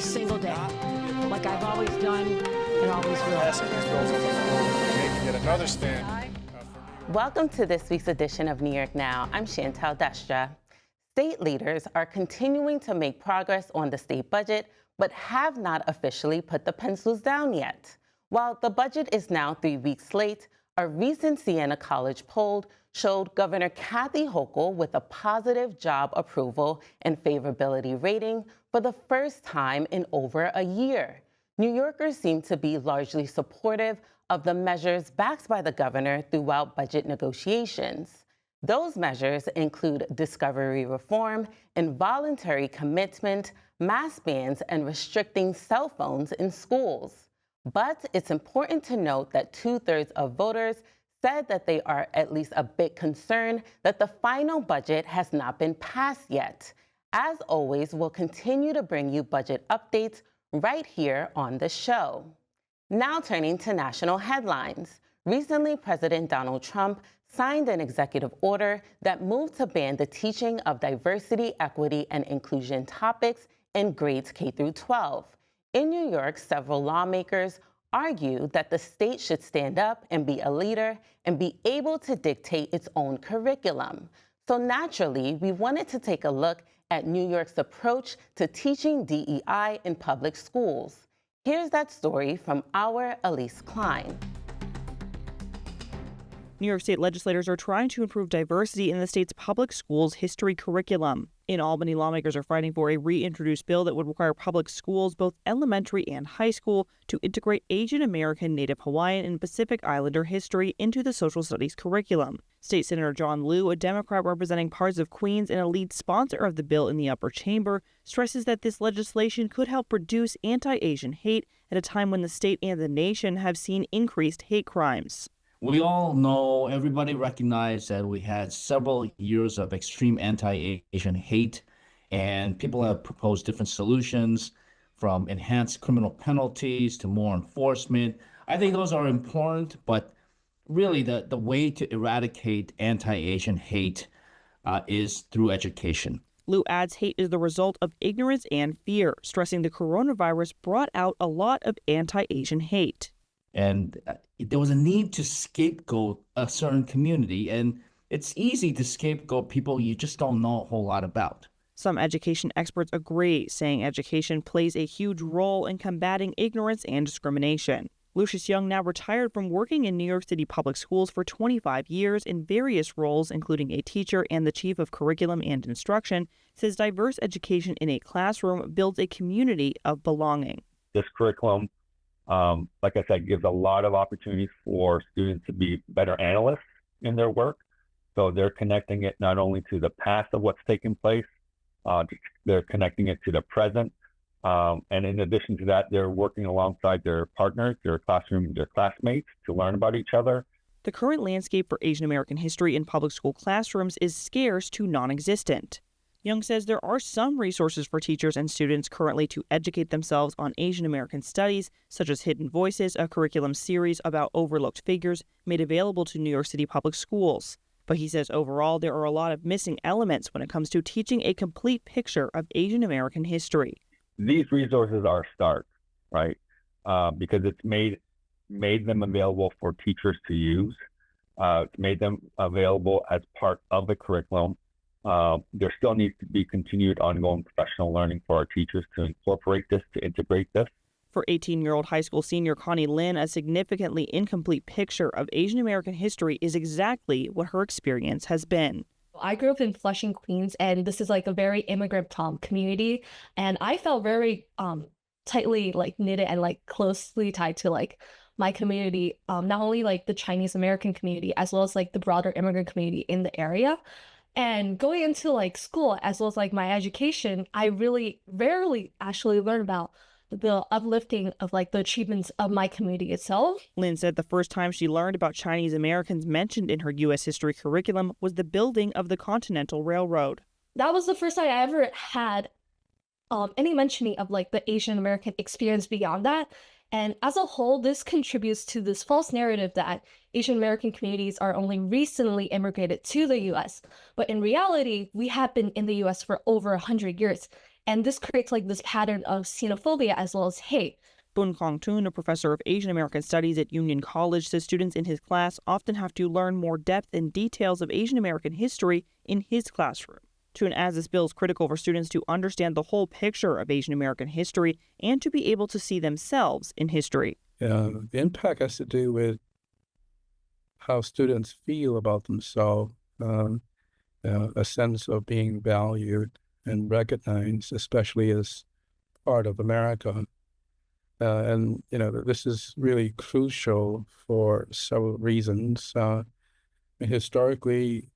single day, like I've always done and always will. Passing these bills on the floor, making yet another stand. Welcome to this week's edition of New York Now. I'm Chantal Destra. State leaders are continuing to make progress on the state budget, but have not officially put the pencils down yet. While the budget is now 3 weeks late, a recent Siena College poll showed Governor Kathy Hochul with a positive job approval and favorability rating for the first time in over a year. New Yorkers seem to be largely supportive of the measures backed by the governor throughout budget negotiations. Those measures include discovery reform, involuntary commitment, mask bans, and restricting cell phones in schools. But it's important to note that 2/3 of voters said that they are at least a bit concerned that the final budget has not been passed yet. As always, we'll continue to bring you budget updates right here on the show. Now turning to national headlines. Recently, President Donald Trump signed an executive order that moved to ban the teaching of diversity, equity, and inclusion topics in grades K through 12. In New York, several lawmakers argue that the state should stand up and be a leader and be able to dictate its own curriculum. So naturally, we wanted to take a look at New York's approach to teaching DEI in public schools. Here's that story from our Elise Klein. New York State legislators are trying to improve diversity in the state's public schools history curriculum. In Albany, lawmakers are fighting for a reintroduced bill that would require public schools, both elementary and high school, to integrate Asian American, Native Hawaiian, and Pacific Islander history into the social studies curriculum. State Senator John Liu, a Democrat representing parts of Queens and a lead sponsor of the bill in the upper chamber, stresses that this legislation could help reduce anti-Asian hate at a time when the state and the nation have seen increased hate crimes. We all know, everybody recognized that we had several years of extreme anti-Asian hate, and people have proposed different solutions from enhanced criminal penalties to more enforcement. I think those are important, but really the way to eradicate anti-Asian hate is through education. Liu adds hate is the result of ignorance and fear, stressing the coronavirus brought out a lot of anti-Asian hate. And there was a need to scapegoat a certain community, and it's easy to scapegoat people you just don't know a whole lot about. Some education experts agree, saying education plays a huge role in combating ignorance and discrimination. Lucius Young, now retired from working in New York City public schools for 25 years in various roles, including a teacher and the chief of curriculum and instruction, says diverse education in a classroom builds a community of belonging. This curriculum, like I said, gives a lot of opportunities for students to be better analysts in their work. So they're connecting it not only to the past of what's taking place, they're connecting it to the present. And in addition to that, they're working alongside their partners, their classmates to learn about each other. The current landscape for Asian American history in public school classrooms is scarce to non-existent. Young says there are some resources for teachers and students currently to educate themselves on Asian American studies, such as Hidden Voices, a curriculum series about overlooked figures made available to New York City public schools. But he says overall there are a lot of missing elements when it comes to teaching a complete picture of Asian American history. These resources are a start, right? Because it's made them available for teachers to use. It's made them available as part of the curriculum. There still needs to be continued ongoing professional learning for our teachers to incorporate this, to integrate this. For 18-year-old high school senior Connie Lin, a significantly incomplete picture of Asian American history is exactly what her experience has been. I grew up in Flushing, Queens, and this is like a very immigrant community. And I felt very tightly knitted and closely tied to my community, not only the Chinese American community, as well as the broader immigrant community in the area. And going into school, as well as my education, I really rarely actually learn about the uplifting of the achievements of my community itself. Lynn said the first time she learned about Chinese Americans mentioned in her U.S. history curriculum was the building of the Continental Railroad. That was the first time I ever had any mentioning of the Asian American experience beyond that. And as a whole, this contributes to this false narrative that Asian American communities are only recently immigrated to the U.S. But in reality, we have been in the U.S. for over 100 years. And this creates like this pattern of xenophobia as well as hate. Bun Kong-tun, a professor of Asian American Studies at Union College, says students in his class often have to learn more depth and details of Asian American history in his classroom. Tun adds this bill is critical for students to understand the whole picture of Asian American history and to be able to see themselves in history. The impact has to do with how students feel about themselves, a sense of being valued and recognized, especially as part of America. And this is really crucial for several reasons. Historically,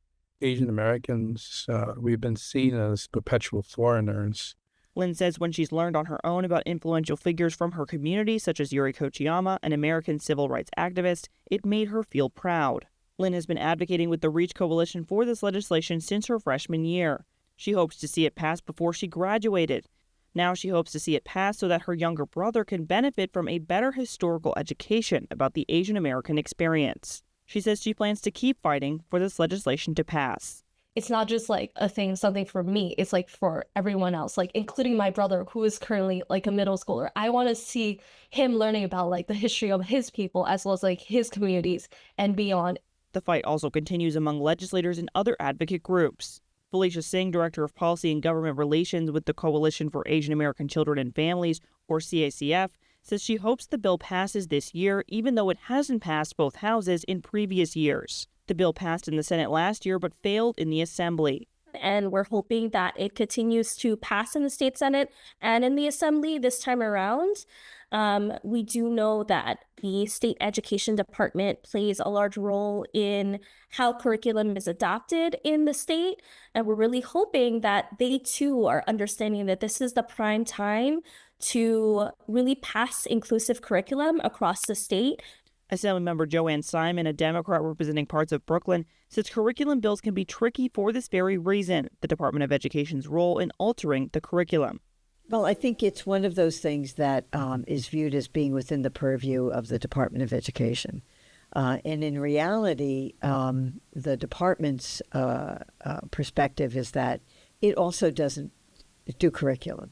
Asian Americans, we've been seen as perpetual foreigners. Lynn says when she's learned on her own about influential figures from her community, such as Yuri Kochiyama, an American civil rights activist, it made her feel proud. Lynn has been advocating with the REACH Coalition for this legislation since her freshman year. She hopes to see it pass before she graduated. Now she hopes to see it pass so that her younger brother can benefit from a better historical education about the Asian American experience. She says she plans to keep fighting for this legislation to pass. It's not just like something for me. It's like for everyone else, like including my brother who is currently like a middle schooler. I want to see him learning about like the history of his people as well as like his communities and beyond. The fight also continues among legislators and other advocate groups. Felicia Singh, Director of Policy and Government Relations with the Coalition for Asian American Children and Families, or CACF, says she hopes the bill passes this year, even though it hasn't passed both houses in previous years. The bill passed in the Senate last year but failed in the Assembly. And we're hoping that it continues to pass in the state Senate and in the Assembly this time around. We do know that the state education department plays a large role in how curriculum is adopted in the state. And we're really hoping that they too are understanding that this is the prime time to really pass inclusive curriculum across the state. Assemblymember Joanne Simon, a Democrat representing parts of Brooklyn, says curriculum bills can be tricky for this very reason, the Department of Education's role in altering the curriculum. Well, I think it's one of those things that is viewed as being within the purview of the Department of Education. And in reality, the department's perspective is that it also doesn't do curriculum.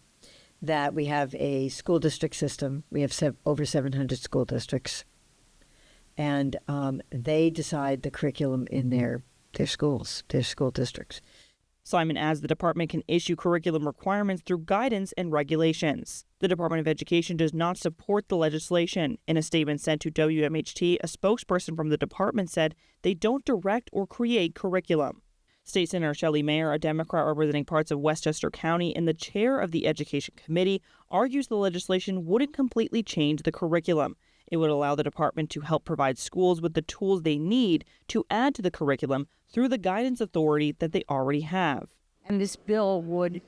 That we have a school district system. We have over 700 school districts. And they decide the curriculum in their schools, their school districts. Simon adds the department can issue curriculum requirements through guidance and regulations. The Department of Education does not support the legislation. In a statement sent to WMHT, a spokesperson from the department said they don't direct or create curriculum. State Senator Shelley Mayer, a Democrat representing parts of Westchester County and the chair of the Education Committee, argues the legislation wouldn't completely change the curriculum. It would allow the department to help provide schools with the tools they need to add to the curriculum through the guidance authority that they already have. And this bill would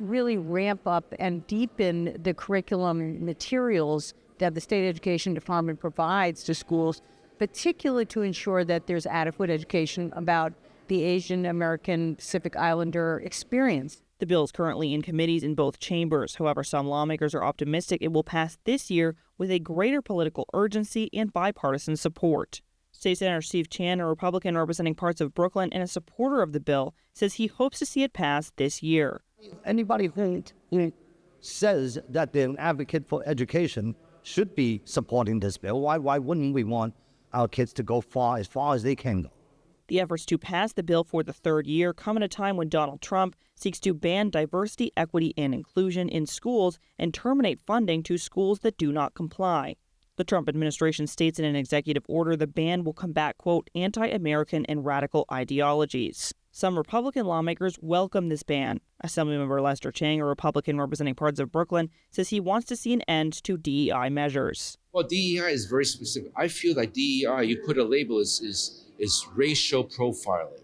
really ramp up and deepen the curriculum materials that the state education department provides to schools, particularly to ensure that there's adequate education about the Asian American Pacific Islander experience. The bill is currently in committees in both chambers. However, some lawmakers are optimistic it will pass this year with a greater political urgency and bipartisan support. State Senator Steve Chan, a Republican representing parts of Brooklyn and a supporter of the bill, says he hopes to see it pass this year. Anybody who says that they're an advocate for education should be supporting this bill. Why wouldn't we want our kids to go as far as they can go? The efforts to pass the bill for the third year come at a time when Donald Trump seeks to ban diversity, equity, and inclusion in schools and terminate funding to schools that do not comply. The Trump administration states in an executive order the ban will combat, quote, anti-American and radical ideologies. Some Republican lawmakers welcome this ban. Assemblymember Lester Chang, a Republican representing parts of Brooklyn, says he wants to see an end to DEI measures. Well, DEI is very specific. I feel like DEI, you put a label, is racial profiling.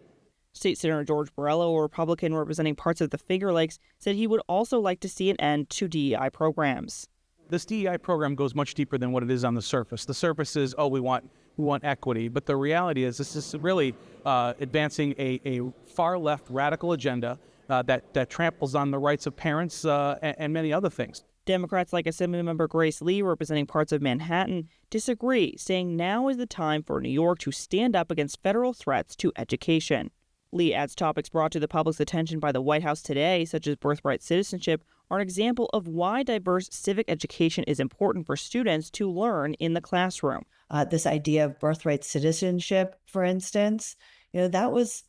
State Senator George Borrello, a Republican representing parts of the Finger Lakes, said he would also like to see an end to DEI programs. This DEI program goes much deeper than what it is on the surface. The surface is, we want equity, but the reality is this is really advancing a far left radical agenda that tramples on the rights of parents and many other things. Democrats like Assemblymember Grace Lee, representing parts of Manhattan, disagree, saying now is the time for New York to stand up against federal threats to education. Lee adds topics brought to the public's attention by the White House today, such as birthright citizenship, are an example of why diverse civic education is important for students to learn in the classroom. This idea of birthright citizenship, for instance, that was,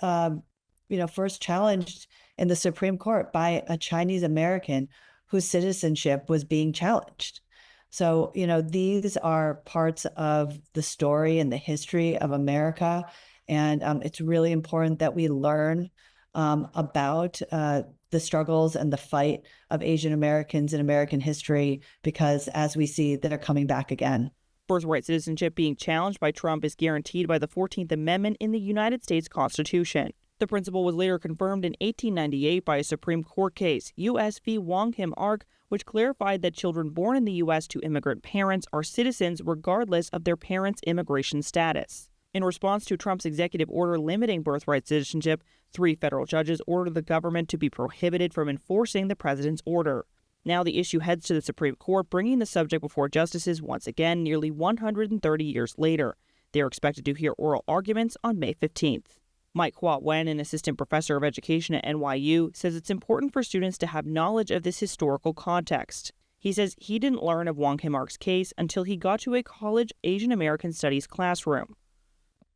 first challenged in the Supreme Court by a Chinese American whose citizenship was being challenged. So, these are parts of the story and the history of America. And it's really important that we learn about the struggles and the fight of Asian Americans in American history, because as we see, they're coming back again. Birthright citizenship being challenged by Trump is guaranteed by the 14th Amendment in the United States Constitution. The principle was later confirmed in 1898 by a Supreme Court case, U.S. v. Wong Kim Ark, which clarified that children born in the U.S. to immigrant parents are citizens regardless of their parents' immigration status. In response to Trump's executive order limiting birthright citizenship, 3 federal judges ordered the government to be prohibited from enforcing the president's order. Now the issue heads to the Supreme Court, bringing the subject before justices once again nearly 130 years later. They are expected to hear oral arguments on May 15th. Mike Hua Wen, an assistant professor of education at NYU, says it's important for students to have knowledge of this historical context. He says he didn't learn of Wong Kim Ark's case until he got to a college Asian American studies classroom.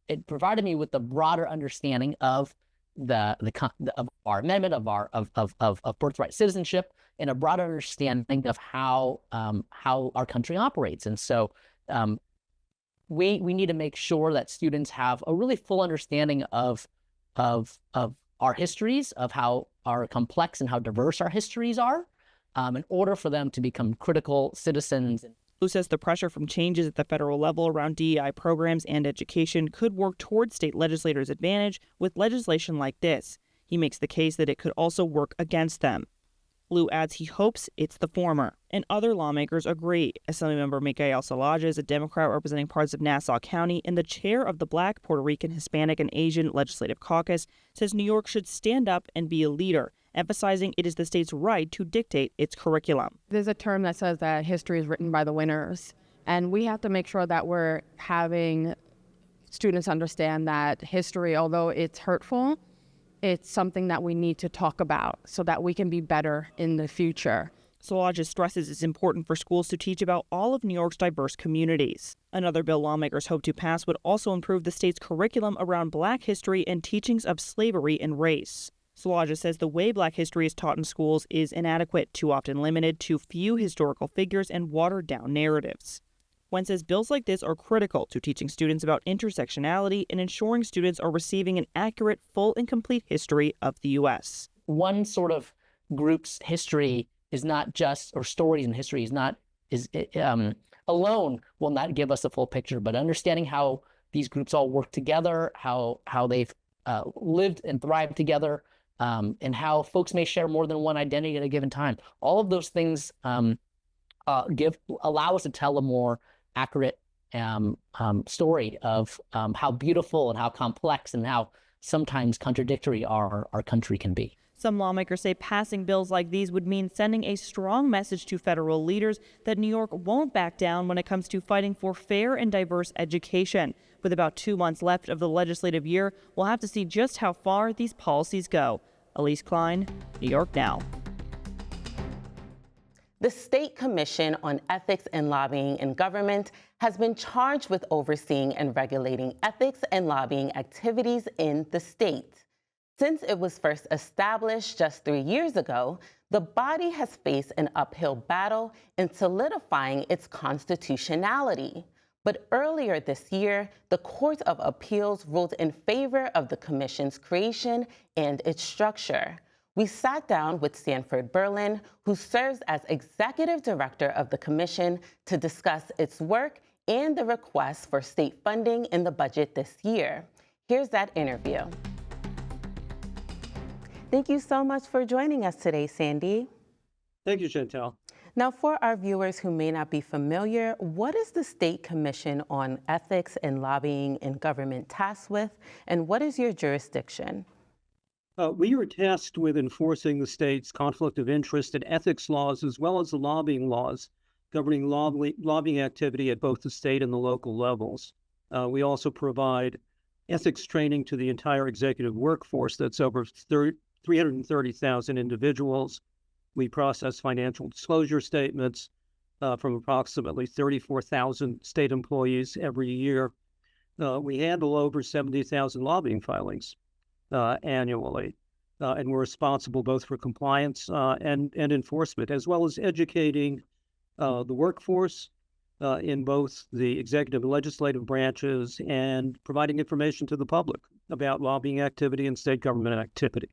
It provided me with a broader understanding of of our amendment, of birthright citizenship, and a broader understanding of how our country operates. And so we need to make sure that students have a really full understanding of our histories, of how our complex and how diverse our histories are, in order for them to become critical citizens. Liu says the pressure from changes at the federal level around DEI programs and education could work toward state legislators' advantage with legislation like this. He makes the case that it could also work against them. Liu adds he hopes it's the former, and other lawmakers agree. Assemblymember Michael Salages, a Democrat representing parts of Nassau County and the chair of the Black, Puerto Rican, Hispanic, and Asian Legislative Caucus, says New York should stand up and be a leader, emphasizing it is the state's right to dictate its curriculum. There's a term that says that history is written by the winners, and we have to make sure that we're having students understand that history, although it's hurtful, it's something that we need to talk about so that we can be better in the future. Salages stresses it's important for schools to teach about all of New York's diverse communities. Another bill lawmakers hope to pass would also improve the state's curriculum around Black history and teachings of slavery and race. Salages says the way Black history is taught in schools is inadequate, too often limited to few historical figures and watered-down narratives. Wen says bills like this are critical to teaching students about intersectionality and ensuring students are receiving an accurate, full, and complete history of the U.S. One sort of group's history is not just, or stories in history alone will not give us a full picture, but understanding how these groups all work together, how they've lived and thrived together, and how folks may share more than one identity at a given time. All of those things allow us to tell a more accurate story of how beautiful and how complex and how sometimes contradictory our country can be. Some lawmakers say passing bills like these would mean sending a strong message to federal leaders that New York won't back down when it comes to fighting for fair and diverse education. With about 2 months left of the legislative year, we'll have to see just how far these policies go. Elise Klein, New York Now. The State Commission on Ethics and Lobbying in Government has been charged with overseeing and regulating ethics and lobbying activities in the state. Since it was first established just 3 years ago, the body has faced an uphill battle in solidifying its constitutionality. But earlier this year, the Court of Appeals ruled in favor of the Commission's creation and its structure. We sat down with Sanford Berlin, who serves as Executive Director of the Commission, to discuss its work and the request for state funding in the budget this year. Here's that interview. Thank you so much for joining us today, Sandy. Thank you, Chantel. Now, for our viewers who may not be familiar, what is the State Commission on Ethics and Lobbying in Government tasked with, and what is your jurisdiction? We are tasked with enforcing the state's conflict of interest and ethics laws, as well as the lobbying laws governing lobbying activity at both the state and the local levels. We also provide ethics training to the entire executive workforce. That's over 330,000 individuals. We process financial disclosure statements from approximately 34,000 state employees every year. We handle over 70,000 lobbying filings annually. And we're responsible both for compliance and enforcement, as well as educating the workforce in both the executive and legislative branches and providing information to the public about lobbying activity and state government activity.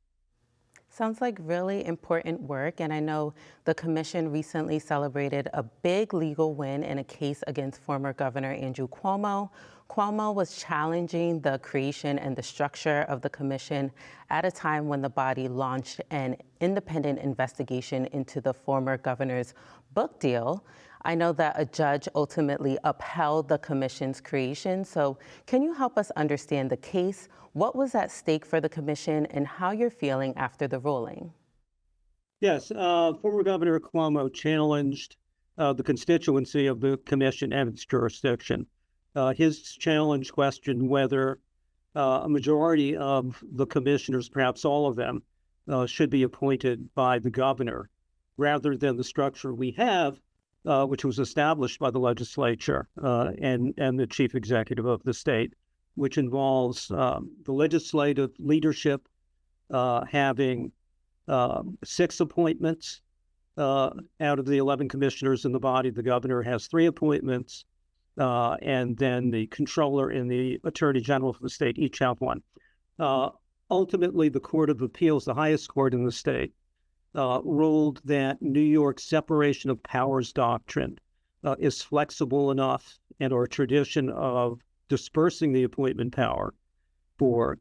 Sounds like really important work, and I know the commission recently celebrated a big legal win in a case against former Governor Andrew Cuomo. Cuomo was challenging the creation and the structure of the commission at a time when the body launched an independent investigation into the former governor's book deal. I know that a judge ultimately upheld the commission's creation, so can you help us understand the case? What was at stake for the commission and how you're feeling after the ruling? Yes, former Governor Cuomo challenged the constituency of the commission and its jurisdiction. His challenge questioned whether a majority of the commissioners, perhaps all of them, should be appointed by the governor rather than the structure we have, which was established by the legislature and the chief executive of the state, which involves the legislative leadership having 6 appointments out of the 11 commissioners in the body. The governor has 3 appointments, and then the controller and the attorney general for the state each have 1. Ultimately, the Court of Appeals, the highest court in the state, ruled that New York's separation of powers doctrine is flexible enough, and our tradition of dispersing the appointment power for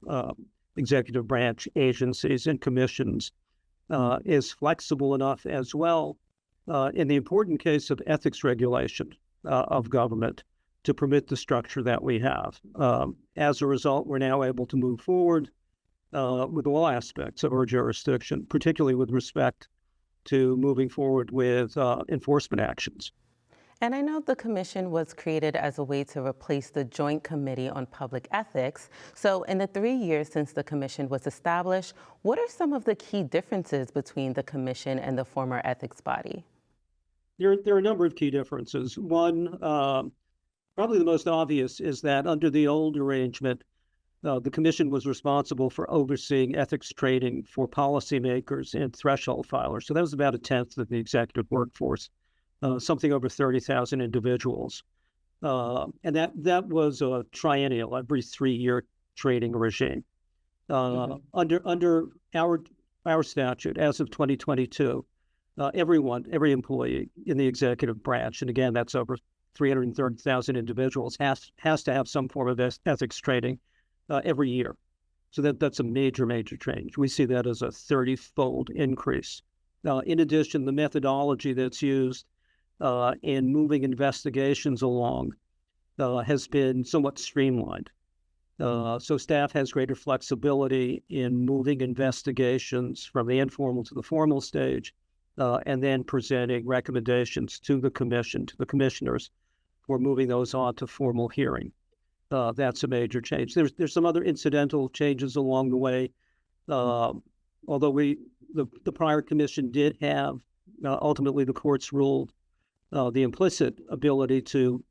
executive branch agencies and commissions is flexible enough as well in the important case of ethics regulation of government to permit the structure that we have. As a result, we're now able to move forward with all aspects of our jurisdiction, particularly with respect to moving forward with enforcement actions. And I know the commission was created as a way to replace the Joint Committee on Public Ethics. So in the 3 years since the commission was established, what are some of the key differences between the commission and the former ethics body? There are a number of key differences. One, probably the most obvious, is that under the old arrangement, the commission was responsible for overseeing ethics training for policymakers and threshold filers. So that was about 1/10 of the executive workforce, something over 30,000 individuals. And that was a triennial, every 3-year training regime. Under our statute, as of 2022, every employee in the executive branch, and again, that's over 330,000 individuals, has to have some form of ethics training every year. So that's a major change. We see that as a 30-fold increase. In addition, the methodology that's used in moving investigations along has been somewhat streamlined. So staff has greater flexibility in moving investigations from the informal to the formal stage, and then presenting recommendations to the commission, to the commissioners, for moving those on to formal hearing. That's a major change. There's some other incidental changes along the way. Although the prior commission did have, ultimately the courts ruled, the implicit ability to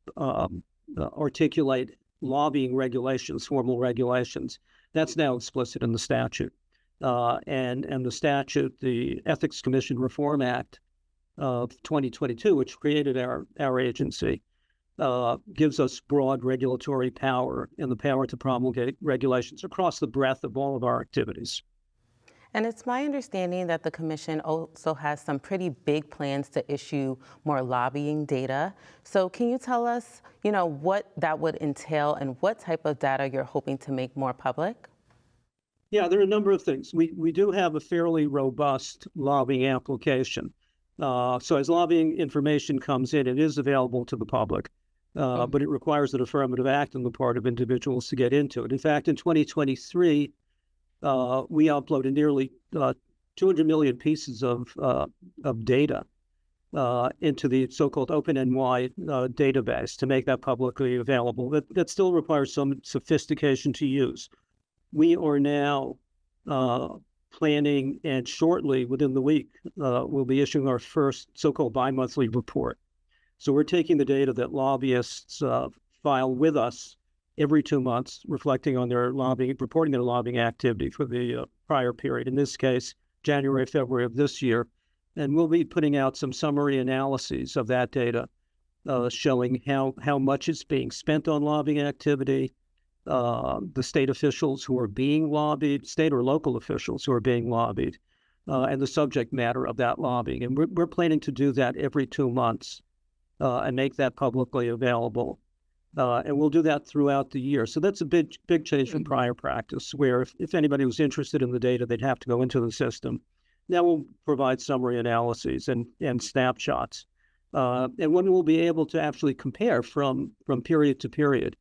articulate lobbying regulations, formal regulations. That's now explicit in the statute. And the statute, the Ethics Commission Reform Act of 2022, which created our agency, gives us broad regulatory power and the power to promulgate regulations across the breadth of all of our activities. And it's my understanding that the commission also has some pretty big plans to issue more lobbying data. So can you tell us, what that would entail and what type of data you're hoping to make more public? Yeah, there are a number of things. We do have a fairly robust lobbying application. So as lobbying information comes in, it is available to the public, but it requires an affirmative act on the part of individuals to get into it. In fact, in 2023, we uploaded nearly 200 million pieces of data into the so-called OpenNY database to make that publicly available. That still requires some sophistication to use. We are now planning, and shortly, within the week, we'll be issuing our first so-called bi-monthly report. So we're taking the data that lobbyists file with us every 2 months, reflecting on their lobbying, reporting their lobbying activity for the prior period. In this case, January, February of this year. And we'll be putting out some summary analyses of that data, showing how much is being spent on lobbying activity, the state officials who are being lobbied, state or local officials who are being lobbied, and the subject matter of that lobbying. And we're planning to do that every 2 months and make that publicly available. And we'll do that throughout the year. So that's a big change from prior practice, where if anybody was interested in the data, they'd have to go into the system. Now we'll provide summary analyses and snapshots. And one will be able to actually compare from period to period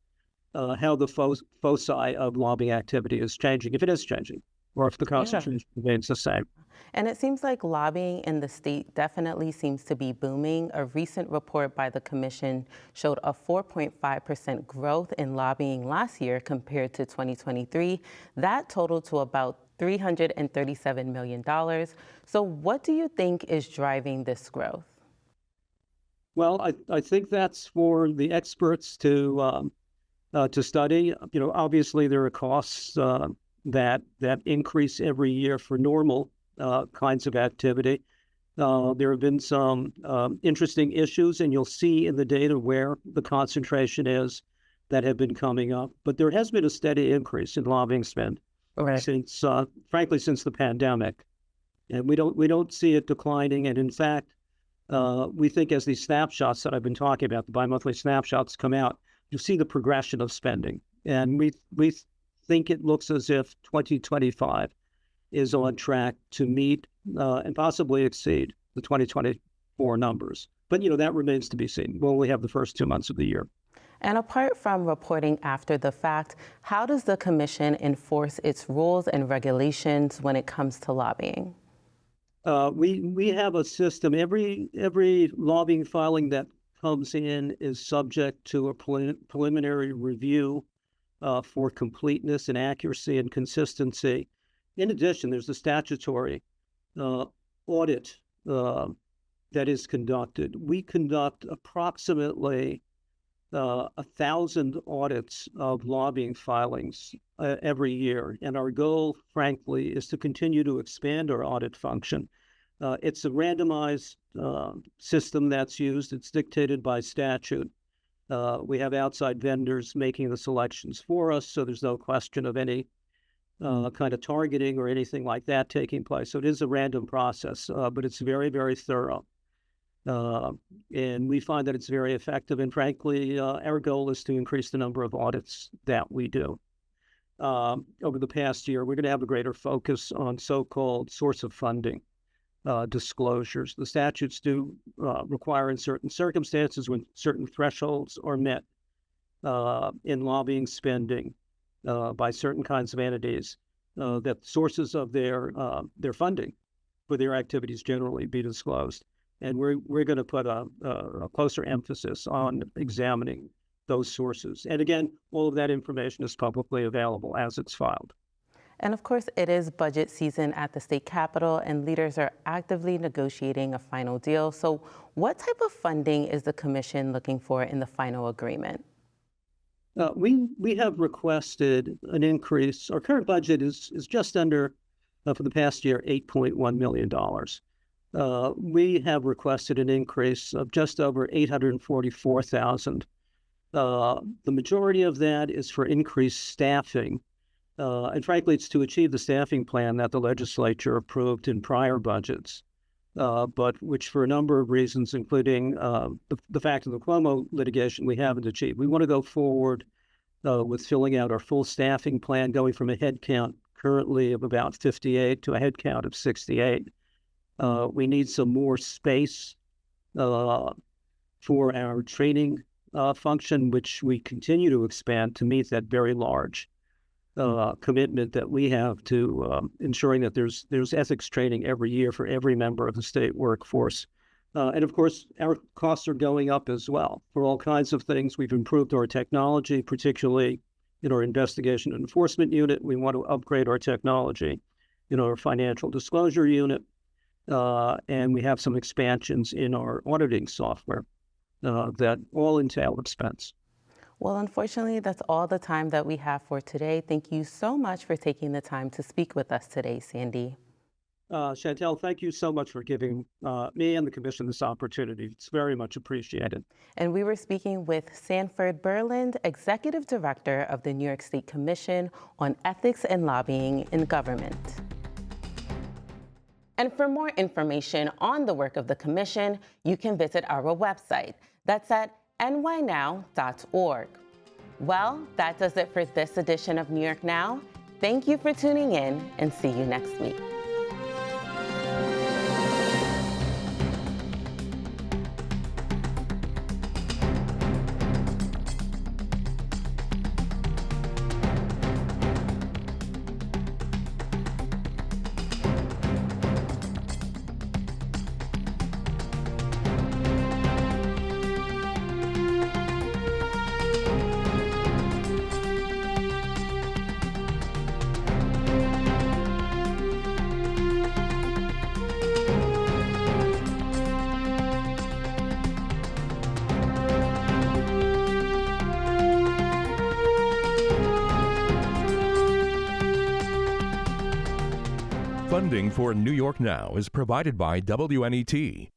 how the foci of lobbying activity is changing, if it is changing, or if the concentration remains the same. And it seems like lobbying in the state definitely seems to be booming. A recent report by the commission showed a 4.5% growth in lobbying last year compared to 2023. That totaled to about $337 million. So what do you think is driving this growth? Well, I think that's for the experts to study. You know, obviously there are costs that increase every year for normal kinds of activity. There have been some interesting issues, and you'll see in the data where the concentration is that have been coming up. But there has been a steady increase in lobbying spend since, frankly, since the pandemic, and we don't see it declining. And in fact, we think as these snapshots that I've been talking about, the bi-monthly snapshots come out, you see the progression of spending, and we think it looks as if 2025 is on track to meet and possibly exceed the 2024 numbers. But, you know, that remains to be seen. We'll only have the first 2 months of the year. And apart from reporting after the fact, how does the commission enforce its rules and regulations when it comes to lobbying? We have a system. Every lobbying filing that comes in is subject to a preliminary review for completeness and accuracy and consistency. In addition, there's a statutory audit that is conducted. We conduct approximately 1,000 audits of lobbying filings every year. And our goal, frankly, is to continue to expand our audit function. It's a randomized system that's used. It's dictated by statute. We have outside vendors making the selections for us, so there's no question of any kind of targeting or anything like that taking place. So it is a random process, but it's very, very thorough. And we find that it's very effective. And frankly, our goal is to increase the number of audits that we do. Over the past year, we're going to have a greater focus on so-called source of funding disclosures. The statutes do require in certain circumstances when certain thresholds are met in lobbying spending by certain kinds of entities, that sources of their funding for their activities generally be disclosed. And we're going to put a closer emphasis on examining those sources. And again, all of that information is publicly available as it's filed. And of course, it is budget season at the state capitol, and leaders are actively negotiating a final deal. So what type of funding is the commission looking for in the final agreement? We have requested an increase. Our current budget is just under, for the past year, $8.1 million. We have requested an increase of just over $844,000. The majority of that is for increased staffing. And frankly, it's to achieve the staffing plan that the legislature approved in prior budgets, but which for a number of reasons, including the fact of the Cuomo litigation, we haven't achieved. We want to go forward with filling out our full staffing plan, going from a head count currently of about 58 to a head count of 68. We need some more space for our training function, which we continue to expand to meet that very large commitment that we have to ensuring that there's ethics training every year for every member of the state workforce. And of course, our costs are going up as well for all kinds of things. We've improved our technology, particularly in our investigation and enforcement unit. We want to upgrade our technology in our financial disclosure unit. And we have some expansions in our auditing software that all entail expense. Well, unfortunately, that's all the time that we have for today. Thank you so much for taking the time to speak with us today, Sandy. Chantel, thank you so much for giving me and the commission this opportunity. It's very much appreciated. And we were speaking with Sanford Berland, Executive Director of the New York State Commission on Ethics and Lobbying in Government. And for more information on the work of the commission, you can visit our website. That's at nynow.org. Well, that does it for this edition of New York Now. Thank you for tuning in, and see you next week. Funding for New York Now is provided by WNET,